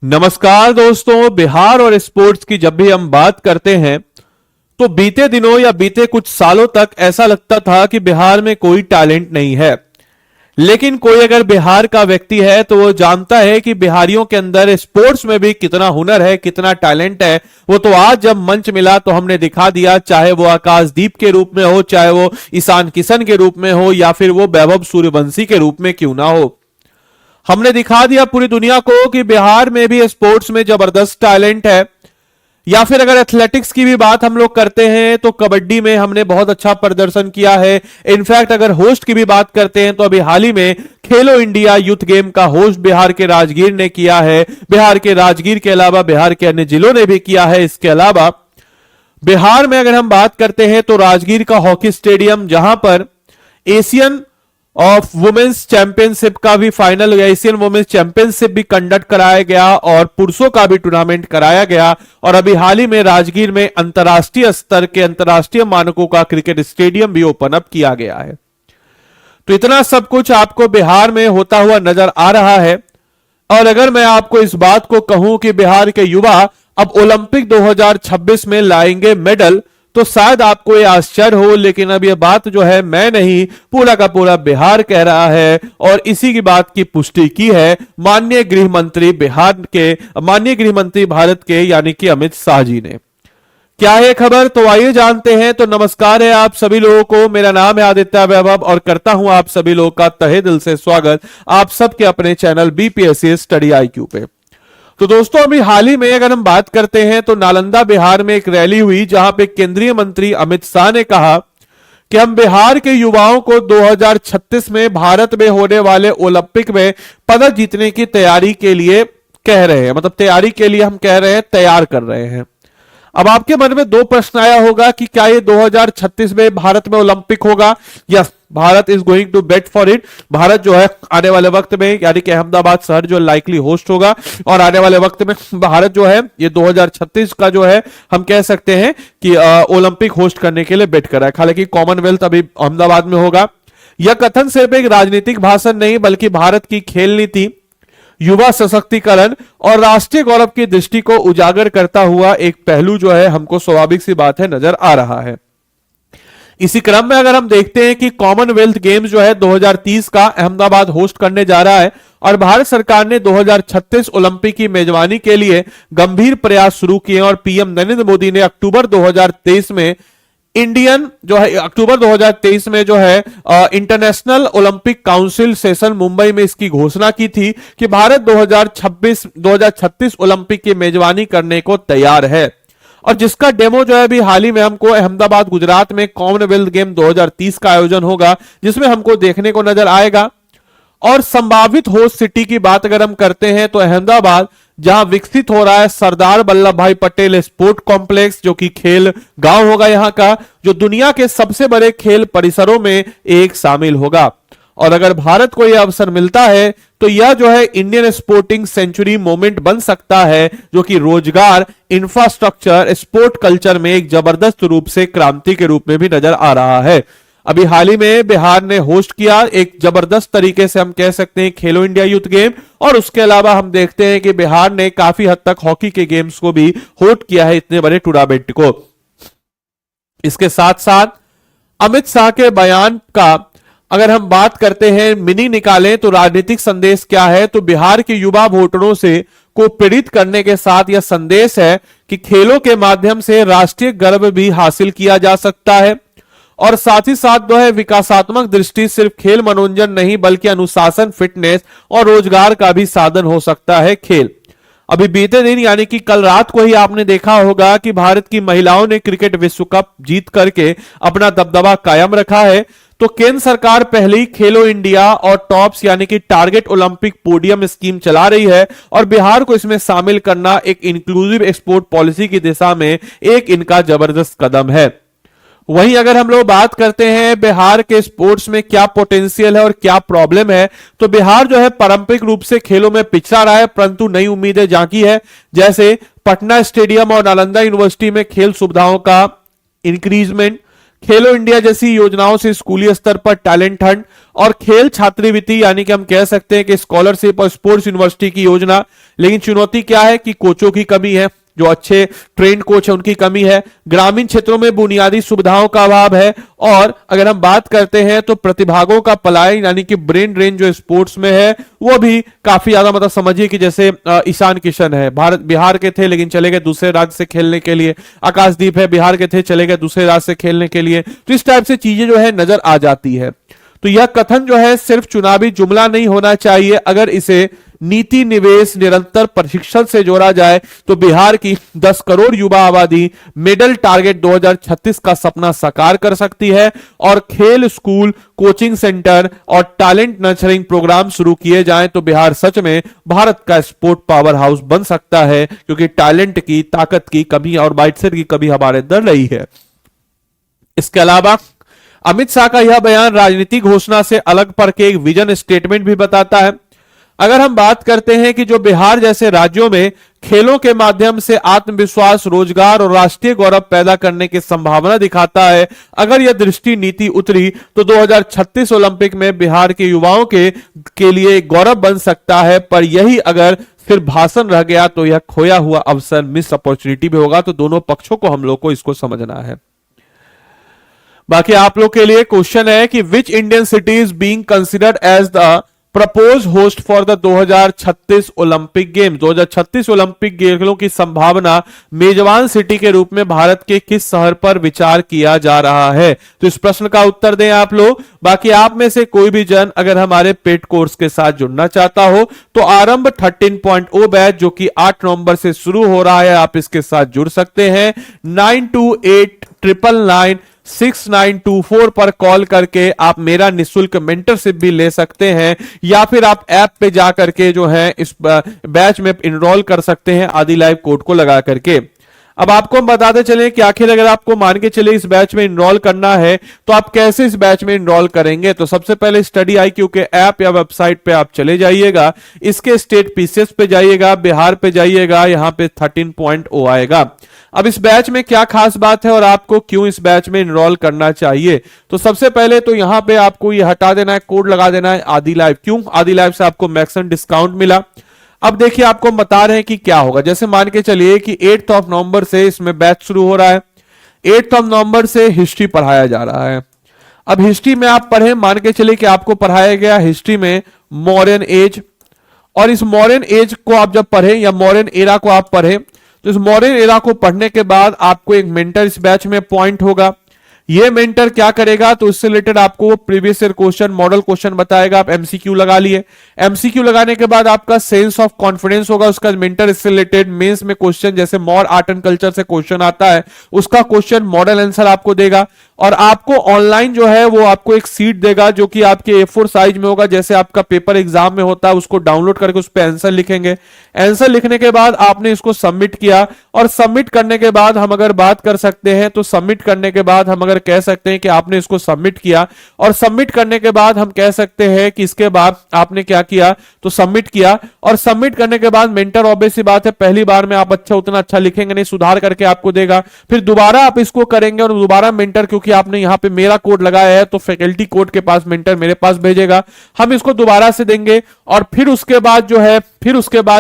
नमस्कार दोस्तों। बिहार और स्पोर्ट्स की जब भी हम बात करते हैं तो बीते दिनों या बीते कुछ सालों तक ऐसा लगता था कि बिहार में कोई टैलेंट नहीं है। लेकिन कोई अगर बिहार का व्यक्ति है तो वो जानता है कि बिहारियों के अंदर स्पोर्ट्स में भी कितना हुनर है, कितना टैलेंट है। वो तो आज जब मंच मिला तो हमने दिखा दिया, चाहे वो आकाशदीप के रूप में हो, चाहे वो ईशान किशन के रूप में हो, या फिर वो वैभव सूर्यवंशी के रूप में क्यों ना हो। हमने दिखा दिया पूरी दुनिया को कि बिहार में भी स्पोर्ट्स में जबरदस्त टैलेंट है। या फिर अगर एथलेटिक्स की भी बात हम लोग करते हैं तो कबड्डी में हमने बहुत अच्छा प्रदर्शन किया है। इनफैक्ट अगर होस्ट की भी बात करते हैं तो अभी हाल ही में खेलो इंडिया यूथ गेम का होस्ट बिहार के राजगीर ने किया है। बिहार के राजगीर के अलावा बिहार के अन्य जिलों ने भी किया है। इसके अलावा बिहार में अगर हम बात करते हैं तो राजगीर का हॉकी स्टेडियम, जहां पर एशियन ऑफ वुमेन्स चैंपियनशिप का भी फाइनल, एशियन वुमेन्स चैंपियनशिप भी कंडक्ट कराया गया और पुरुषों का भी टूर्नामेंट कराया गया। और अभी हाल ही में राजगीर में अंतर्राष्ट्रीय स्तर के, अंतर्राष्ट्रीय मानकों का क्रिकेट स्टेडियम भी ओपन अप किया गया है। तो इतना सब कुछ आपको बिहार में होता हुआ नजर आ रहा है। और अगर मैं आपको इस बात को कहूं कि बिहार के युवा अब ओलंपिक 2026 में लाएंगे मेडल, तो शायद आपको ये आश्चर्य हो, लेकिन अब ये बात जो है मैं नहीं, पूरा का पूरा बिहार कह रहा है। और इसी की बात की पुष्टि की है माननीय गृह मंत्री माननीय गृह मंत्री भारत के यानी कि अमित शाह जी ने। क्या है खबर, तो आइए जानते हैं। तो नमस्कार है आप सभी लोगों को, मेरा नाम है आदित्य वैभव और करता हूं आप सभी लोगों का तहे दिल से स्वागत आप सबके अपने चैनल बीपीएससी स्टडी आईक्यू पे। तो दोस्तों अभी हाल ही में अगर हम बात करते हैं तो नालंदा बिहार में एक रैली हुई, जहां पे केंद्रीय मंत्री अमित शाह ने कहा कि हम बिहार के युवाओं को 2036 में भारत में होने वाले ओलंपिक में पदक जीतने की तैयारी के लिए कह रहे हैं, मतलब तैयारी के लिए हम कह रहे हैं, तैयार कर रहे हैं। अब आपके मन में दो प्रश्न आया होगा कि क्या ये 2036 में भारत में ओलंपिक होगा। Yes, Bharat is going to bet for it. Bharat जो है आने वाले वक्त में, यानी कि अहमदाबाद शहर जो लाइकली होस्ट होगा, और आने वाले वक्त में भारत जो है ये 2036 का जो है हम कह सकते हैं कि ओलंपिक होस्ट करने के लिए बेट कर रहा है। हालांकि कॉमनवेल्थ अभी अहमदाबाद में होगा। यह कथन सिर्फ एक राजनीतिक भाषण नहीं, बल्कि भारत की खेल नीति, युवा सशक्तिकरण और राष्ट्रीय गौरव की दृष्टि को उजागर करता हुआ एक पहलू जो है हमको स्वाभाविक सी बात है नजर आ रहा है। इसी क्रम में अगर हम देखते हैं कि कॉमनवेल्थ गेम्स जो है 2030 का अहमदाबाद होस्ट करने जा रहा है और भारत सरकार ने 2036 ओलंपिक की मेजबानी के लिए गंभीर प्रयास शुरू किए और पीएम नरेंद्र मोदी ने अक्टूबर 2023 में अक्टूबर 2023 में जो है international Olympic council session Mumbai में इसकी घोषणा की थी कि भारत 2036 ओलंपिक की मेजबानी करने को तैयार है। और जिसका डेमो जो है अभी हाल ही में हमको अहमदाबाद गुजरात में कॉमनवेल्थ गेम 2030 का आयोजन होगा, जिसमें हमको देखने को नजर आएगा। और संभावित होस्ट सिटी की बात अगर हम करते हैं तो अहमदाबाद, जहां विकसित हो रहा है सरदार वल्लभ भाई पटेल स्पोर्ट कॉम्प्लेक्स, जो कि खेल गांव होगा यहां का, जो दुनिया के सबसे बड़े खेल परिसरों में एक शामिल होगा। और अगर भारत को यह अवसर मिलता है तो यह जो है इंडियन स्पोर्टिंग सेंचुरी मोमेंट बन सकता है, जो कि रोजगार, इंफ्रास्ट्रक्चर, स्पोर्ट कल्चर में एक जबरदस्त रूप से क्रांति के रूप में भी नजर आ रहा है। अभी हाल ही में बिहार ने होस्ट किया एक जबरदस्त तरीके से हम कह सकते हैं खेलो इंडिया यूथ गेम, और उसके अलावा हम देखते हैं कि बिहार ने काफी हद तक हॉकी के गेम्स को भी होस्ट किया है, इतने बड़े टूर्नामेंट को। इसके साथ साथ अमित शाह के बयान का अगर हम बात करते हैं, मिनी निकालें तो राजनीतिक संदेश क्या है, तो बिहार के युवा वोटरों से को प्रेरित करने के साथ यह संदेश है कि खेलों के माध्यम से राष्ट्रीय गर्व भी हासिल किया जा सकता है। और साथ ही साथ जो है विकासात्मक दृष्टि सिर्फ खेल मनोरंजन नहीं, बल्कि अनुशासन, फिटनेस और रोजगार का भी साधन हो सकता है खेल। अभी बीते दिन यानी कि कल रात को ही आपने देखा होगा कि भारत की महिलाओं ने क्रिकेट विश्व कप जीत करके अपना दबदबा कायम रखा है। तो केंद्र सरकार पहले ही खेलो इंडिया और टॉप्स यानी कि टारगेट ओलंपिक पोडियम स्कीम चला रही है, और बिहार को इसमें शामिल करना एक इंक्लूसिव स्पोर्ट पॉलिसी की दिशा में एक इनका जबरदस्त कदम है। वहीं अगर हम लोग बात करते हैं बिहार के स्पोर्ट्स में क्या पोटेंशियल है और क्या प्रॉब्लम है, तो बिहार जो है पारंपरिक रूप से खेलों में पिछड़ा रहा है, परंतु नई उम्मीदें जागी है। जैसे पटना स्टेडियम और नालंदा यूनिवर्सिटी में खेल सुविधाओं का इंक्रीजमेंट, खेलो इंडिया जैसी योजनाओं से स्कूली स्तर पर टैलेंट हंट और खेल छात्रवृत्ति यानी कि हम कह सकते हैं कि स्कॉलरशिप और स्पोर्ट्स यूनिवर्सिटी की योजना। लेकिन चुनौती क्या है कि कोचों की कमी है, जो अच्छे ट्रेंड कोच है उनकी कमी है, ग्रामीण क्षेत्रों में बुनियादी सुविधाओं का अभाव है, और अगर हम बात करते हैं तो प्रतिभागों का पलायन यानी कि ब्रेन ड्रेन जो स्पोर्ट्स में है वो भी काफी ज्यादा, मतलब समझिए कि जैसे ईशान किशन है, बिहार के थे लेकिन चले गए दूसरे राज्य से खेलने के लिए, आकाशदीप है बिहार के थे चले गए दूसरे राज्य से खेलने के लिए, तो इस टाइप से चीजें जो है नजर आ जाती है। तो यह कथन जो है सिर्फ चुनावी जुमला नहीं होना चाहिए, अगर इसे नीति निवेश निरंतर प्रशिक्षण से जोड़ा जाए तो बिहार की 10 करोड़ युवा आबादी मेडल टारगेट 2036 का सपना साकार कर सकती है, और खेल स्कूल, कोचिंग सेंटर और टैलेंट नर्चरिंग प्रोग्राम शुरू किए जाएं तो बिहार सच में भारत का स्पोर्ट पावर हाउस बन सकता है, क्योंकि टैलेंट की, ताकत की कमी और माइंडसेट की कमी हमारे अंदर रही है। इसके अलावा अमित शाह का यह बयान राजनीतिक घोषणा से अलग पर के एक विजन स्टेटमेंट भी बताता है। अगर हम बात करते हैं कि जो बिहार जैसे राज्यों में खेलों के माध्यम से आत्मविश्वास, रोजगार और राष्ट्रीय गौरव पैदा करने की संभावना दिखाता है, अगर यह दृष्टि नीति उतरी तो 2036 ओलंपिक में बिहार के युवाओं के लिए गौरव बन सकता है। पर यही अगर फिर भाषण रह गया तो यह खोया हुआ अवसर, मिस अपॉर्चुनिटी भी होगा। तो दोनों पक्षों को हम लोग को इसको समझना है। बाकी आप लोग के लिए क्वेश्चन है कि which Indian city is being considered as the propose host for the 2036 Olympic game. 2036 Olympic खेलों की संभावना मेजबान सिटी के रूप में भारत के किस शहर पर विचार किया जा रहा है? तो इस प्रश्न का उत्तर दें आप लोग। बाकी आप में से कोई भी जन अगर हमारे पेड कोर्स के साथ जुड़ना चाहता हो तो आरंभ 13.0 बैच जो कि 8 नवंबर से शुरू हो रहा है, आप इसके साथ जुड़ सकते हैं। 9289996924 पर कॉल करके आप मेरा निःशुल्क मेंटरशिप भी ले सकते हैं, या फिर आप ऐप पे जा करके जो है इस बैच में इनरोल कर सकते हैं आदि लाइव कोड को लगा करके। अब आपको हम बताते चलें कि आखिर अगर आपको मान के चले इस बैच में इनरोल करना है तो आप कैसे इस बैच में इनरोल करेंगे। तो सबसे पहले स्टडी IQ के ऐप या वेबसाइट पे आप चले जाइएगा, इसके स्टेट पीसीएस पे जाइएगा, बिहार पे जाइएगा, यहां पे 13.0 आएगा। अब इस बैच में क्या खास बात है और आपको क्यों इस बैच में इनरोल करना चाहिए? तो सबसे पहले तो यहां पे आपको ये हटा देना है, कोड लगा देना है आदि लाइव। क्यों? आदि लाइव से आपको मैक्सिमम डिस्काउंट मिला। अब देखिए आपको बता रहे हैं कि क्या होगा। जैसे मान के चलिए कि 8 नवंबर से इसमें बैच शुरू हो रहा है। 8 नवंबर से हिस्ट्री पढ़ाया जा रहा है। अब हिस्ट्री में आप पढ़े, मान के चलिए कि आपको पढ़ाया गया हिस्ट्री में मॉडर्न एज, और इस मॉडर्न एज को आप जब पढ़े या मॉडर्न एरा को आप पढ़े तो इस मॉडर्न एरा को पढ़ने के बाद आपको एक मेंटर इस बैच में पॉइंट होगा। ये मेंटर क्या करेगा? तो इससे रिलेटेड आपको previous year question, model question बताएगा। आप एमसीक्यू लगा लिए। एमसीक्यू लगाने के बाद आपका सेंस ऑफ कॉन्फिडेंस होगा उसका। मेंटर इससे रिलेटेड मेंस में क्वेश्चन, जैसे मॉड आर्ट एंड कल्चर से क्वेश्चन आता है, उसका क्वेश्चन मॉडल आंसर आपको देगा। और आपको ऑनलाइन जो है वो आपको एक सीट देगा जो कि आपके A4 साइज में होगा, जैसे आपका पेपर एग्जाम में होता है। उसको डाउनलोड करके उस पर आंसर लिखेंगे। आंसर लिखने के बाद आपने इसको सबमिट किया, और सबमिट करने के बाद हम अगर बात कर सकते हैं तो सबमिट करने के बाद हम अगर कह सकते हैं कि आपने इसको सबमिट किया, और सबमिट करने के बाद हम कह सकते हैं कि इसके बाद आपने क्या किया? तो सबमिट किया, और सबमिट करने के बाद मेंटर ऑब्वियस सी बात है पहली बार में आप उतना अच्छा लिखेंगे नहीं, सुधार करके आपको देगा। फिर दोबारा आप इसको करेंगे और दोबारा मेंटर, क्योंकि आपने यहां पे मेरा कोड लगाया है तो फैकल्टी कोड के पास मेंटर मेरे पास भेजेगा, हम इसको दोबारा से देंगे। और फिर उसके बाद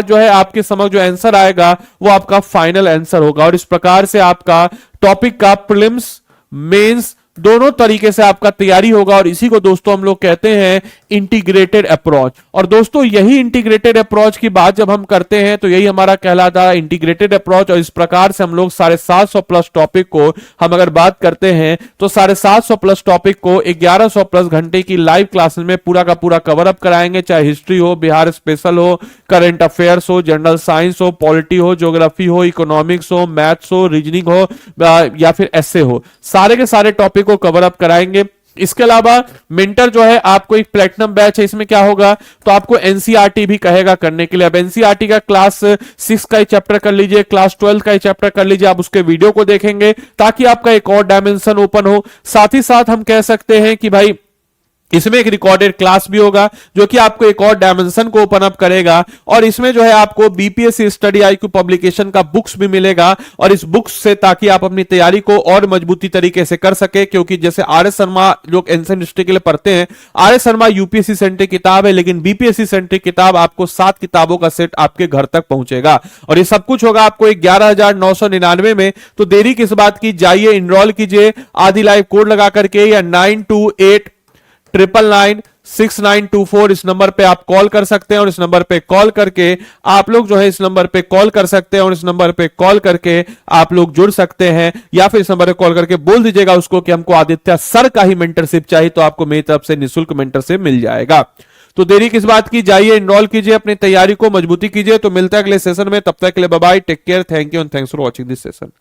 जो है आपके समझ जो आंसर आएगा वो आपका फाइनल आंसर होगा। और इस प्रकार से आपका टॉपिक का प्रीलिम्स, मेंस दोनों तरीके से आपका तैयारी होगा। और इसी को दोस्तों हम लोग कहते हैं इंटीग्रेटेड अप्रोच। और दोस्तों यही इंटीग्रेटेड अप्रोच की बात जब हम करते हैं तो यही हमारा कहलाता है इंटीग्रेटेड अप्रोच। और इस प्रकार से हम लोग 750 प्लस टॉपिक को हम अगर बात करते हैं तो 750 प्लस टॉपिक को 1100 प्लस घंटे की लाइव क्लासेस में पूरा का पूरा कवर अप कराएंगे। चाहे हिस्ट्री हो, बिहार स्पेशल हो, करंट अफेयर्स हो, जनरल साइंस हो, पॉलिटी हो, ज्योग्राफी हो, इकोनॉमिक्स हो, मैथ्स हो, रीजनिंग हो, या फिर एसए हो, सारे के सारे टॉपिक को कवर अप कराएंगे। इसके अलावा मेंटर जो है आपको एक प्लेटिनम बैच है, इसमें क्या होगा? तो आपको एनसीईआरटी भी कहेगा करने के लिए। अब एनसीईआरटी का क्लास 6 का ही चैप्टर कर लीजिए, क्लास 12 का ही चैप्टर कर लीजिए, आप उसके वीडियो को देखेंगे ताकि आपका एक और डायमेंशन ओपन हो। साथ ही साथ हम कह सकते हैं कि भाई इसमें एक रिकॉर्डेड क्लास भी होगा जो कि आपको एक और डायमेंशन को ओपन अप करेगा, और इसमें जो है आपको बीपीएससी स्टडी आईक्यू पब्लिकेशन का बुक्स भी मिलेगा, और इस बुक्स से ताकि आप अपनी तैयारी को और मजबूती तरीके से कर सके। क्योंकि जैसे आर एस शर्मा जो एनसीएन हिस्ट्री के लिए पढ़ते हैं, R S Sharma UPSC centric किताब है, लेकिन बीपीएससी सेंट्रिक किताब आपको 7 किताबों का सेट आपके घर तक पहुंचेगा, और ये सब कुछ होगा आपको 11,999 में। तो देरी किस बात की, जाइए इनरोल कीजिए आदि लाइव कोड लगा करके, या 9289996924 इस नंबर पे आप कॉल कर सकते हैं, और इस नंबर पे कॉल करके आप लोग जो है इस नंबर पे कॉल कर सकते हैं, और इस नंबर पे कॉल करके आप लोग जुड़ सकते हैं, या फिर इस नंबर पे कॉल करके बोल दीजिएगा उसको कि हमको आदित्य सर का ही मेंटरशिप चाहिए, तो आपको मेरी तरफ से निःशुल्क मेंटरशिप मिल जाएगा। तो देरी किस बात की, जाइए इनरोल कीजिए, अपनी तैयारी को मजबूती कीजिए। तो मिलता है अगले सेशन में, तब तक के लिए bye bye, take care, thank you and thanks for watching this session.